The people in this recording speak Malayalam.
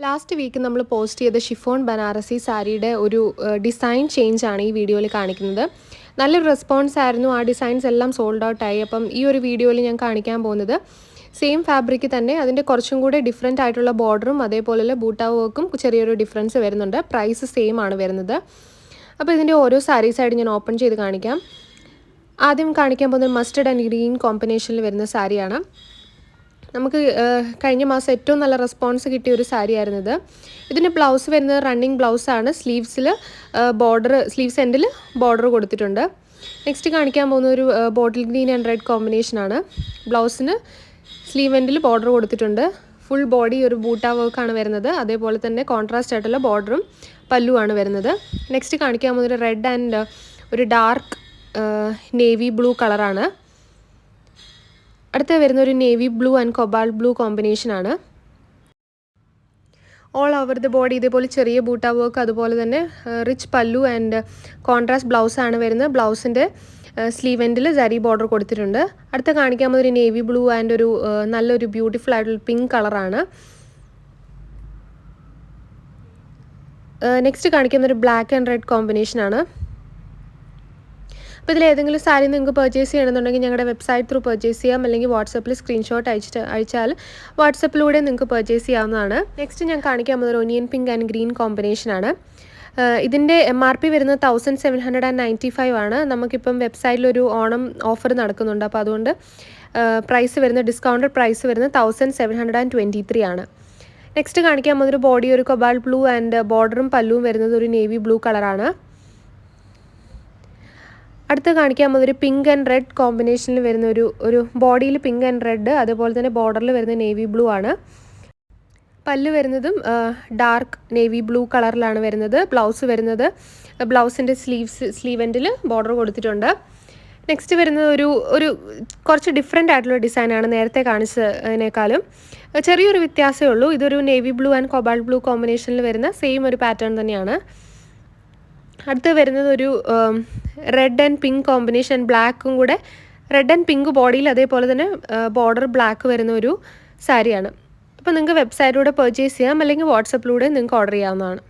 ലാസ്റ്റ് വീക്ക് നമ്മൾ പോസ്റ്റ് ചെയ്ത ഷിഫോൺ ബനാറസി സാരിയുടെ ഒരു ഡിസൈൻ ചേഞ്ച് ആണ് ഈ വീഡിയോയിൽ കാണിക്കുന്നത്. നല്ലൊരു റെസ്പോൺസ് ആയിരുന്നു. ആ ഡിസൈൻസ് എല്ലാം സോൾഡ് ഔട്ട് ആയി. അപ്പം ഈ ഒരു വീഡിയോയിൽ ഞാൻ കാണിക്കാൻ പോകുന്നത് സെയിം ഫാബ്രിക് തന്നെ അതിൻ്റെ കുറച്ചും കൂടെ ഡിഫറെൻ്റ് ആയിട്ടുള്ള ബോർഡറും അതേപോലെ ബൂട്ടാ വർക്കും ചെറിയൊരു ഡിഫറൻസ് വരുന്നുണ്ട്. പ്രൈസ് സെയിം ആണ് വരുന്നത്. അപ്പോൾ ഇതിൻ്റെ ഓരോ സാരീസായിട്ട് ഞാൻ ഓപ്പൺ ചെയ്ത് കാണിക്കാം. ആദ്യം കാണിക്കാൻ പോകുന്നത് മസ്റ്റർഡ് ആൻഡ് ഗ്രീൻ കോമ്പിനേഷനിൽ വരുന്ന സാരിയാണ്. നമുക്ക് കഴിഞ്ഞ മാസം ഏറ്റവും നല്ല റെസ്പോൺസ് കിട്ടിയ ഒരു സാരി ആയിരുന്നത്. ഇതിൻ്റെ ബ്ലൗസ് വരുന്നത് റണ്ണിങ് ബ്ലൗസാണ്. സ്ലീവ്സിൽ സ്ലീവ്സ് എൻഡിൽ ബോർഡർ കൊടുത്തിട്ടുണ്ട്. നെക്സ്റ്റ് കാണിക്കാൻ പോകുന്ന ഒരു ബോട്ടിൽ ഗ്രീൻ ആൻഡ് റെഡ് കോമ്പിനേഷനാണ്. ബ്ലൗസിന് സ്ലീവ് എൻഡിൽ ബോർഡർ കൊടുത്തിട്ടുണ്ട്. ഫുൾ ബോഡി ഒരു ബൂട്ടാ വർക്കാണ് വരുന്നത്. അതേപോലെ തന്നെ കോൺട്രാസ്റ്റ് ആയിട്ടുള്ള ബോർഡറും പല്ലുവാണ് വരുന്നത്. നെക്സ്റ്റ് കാണിക്കാൻ പോകുന്നത് റെഡ് ആൻഡ് ഒരു ഡാർക്ക് നേവി ബ്ലൂ കളറാണ്. അടുത്ത വരുന്ന ഒരു navy blue and cobalt blue കോമ്പിനേഷനാണ്. ഓൾ ഓവർ ദ ബോഡി ഇതേപോലെ ചെറിയ ബൂട്ടാ വർക്ക്, അതുപോലെ തന്നെ റിച്ച് പല്ലു ആൻഡ് കോൺട്രാസ്റ്റ് ബ്ലൗസാണ് വരുന്നത്. ബ്ലൗസിൻ്റെ സ്ലീവ് എൻഡിൽ സരി ബോർഡർ കൊടുത്തിട്ടുണ്ട്. അടുത്ത കാണിക്കാൻ പോകുന്ന ഒരു നേവി ബ്ലൂ ആൻഡ് ഒരു നല്ലൊരു ബ്യൂട്ടിഫുൾ ആയിട്ടുള്ള പിങ്ക് കളറാണ്. നെക്സ്റ്റ് കാണിക്കുന്ന ഒരു ബ്ലാക്ക് ആൻഡ് റെഡ് കോമ്പിനേഷനാണ്. അപ്പോൾ ഇതിൽ ഏതെങ്കിലും സാരി നിങ്ങൾക്ക് പർച്ചേസ് ചെയ്യണമെന്നുണ്ടെങ്കിൽ ഞങ്ങളുടെ വെബ്സൈറ്റ് ത്രൂ പർച്ചേസ് ചെയ്യാം, അല്ലെങ്കിൽ വാട്സപ്പിൽ സ്ക്രീൻഷോട്ട് അയച്ചാൽ വാട്സപ്പിലൂടെ നിങ്ങൾക്ക് പർച്ചേസ് ചെയ്യാവുന്നതാണ്. നെക്സ്റ്റ് ഞാൻ കാണിക്കാൻ പോകുന്നത് ഒനിയൻ പിങ്ക് ആൻഡ് ഗ്രീൻ കോമ്പിനേഷനാണ്. ഇതിൻ്റെ MRP വരുന്നത് 1795 ആണ്. നമുക്കിപ്പം വെബ്സൈറ്റിലൊരു ഓണം ഓഫർ നടക്കുന്നുണ്ട്. അപ്പോൾ അതുകൊണ്ട് പ്രൈസ് വരുന്നത് ഡിസ്കൗണ്ടഡ് പ്രൈസ് വരുന്നത് 1723 ആണ്. നെക്സ്റ്റ് കാണിക്കാൻ പോകുന്ന ഒരു ബോഡി ഒരു കൊബാൾട്ട് ബ്ലൂ ആൻഡ് ബോർഡറും പല്ലുവും വരുന്നത് ഒരു നേവി ബ്ലൂ കളറാണ്. അടുത്ത് കാണിക്കാൻ പോകുന്നൊരു പിങ്ക് ആൻഡ് റെഡ് കോമ്പിനേഷനിൽ വരുന്ന ഒരു ബോഡിയിൽ പിങ്ക് ആൻഡ് റെഡ്, അതുപോലെ തന്നെ ബോർഡറിൽ വരുന്ന നേവി ബ്ലൂ ആണ്. പല്ല് വരുന്നതും ഡാർക്ക് നേവി ബ്ലൂ കളറിലാണ് വരുന്നത്. ബ്ലൗസ് വരുന്നത് ബ്ലൗസിൻ്റെ സ്ലീവ് എൻഡിൽ ബോർഡർ കൊടുത്തിട്ടുണ്ട്. നെക്സ്റ്റ് വരുന്നത് ഒരു കുറച്ച് ഡിഫറെൻ്റ് ആയിട്ടുള്ള ഡിസൈനാണ്. നേരത്തെ കാണിച്ചതിനേക്കാളും ചെറിയൊരു വ്യത്യാസമേ ഉള്ളൂ. ഇതൊരു navy blue and cobalt blue കോമ്പിനേഷനിൽ വരുന്ന സെയിം ഒരു പാറ്റേൺ തന്നെയാണ്. അടുത്ത് വരുന്നത് ഒരു റെഡ് ആൻഡ് പിങ്ക് കോമ്പിനേഷൻ, ബ്ലാക്കും കൂടെ റെഡ് ആൻഡ് പിങ്ക് ബോഡിയിൽ, അതേപോലെ തന്നെ ബോർഡർ ബ്ലാക്ക് വരുന്ന ഒരു സാരിയാണ്. അപ്പോൾ നിങ്ങൾക്ക് വെബ്സൈറ്റിലൂടെ പർച്ചേസ് ചെയ്യാം, അല്ലെങ്കിൽ വാട്സപ്പിലൂടെ നിങ്ങൾക്ക് ഓർഡർ ചെയ്യാവുന്നതാണ്.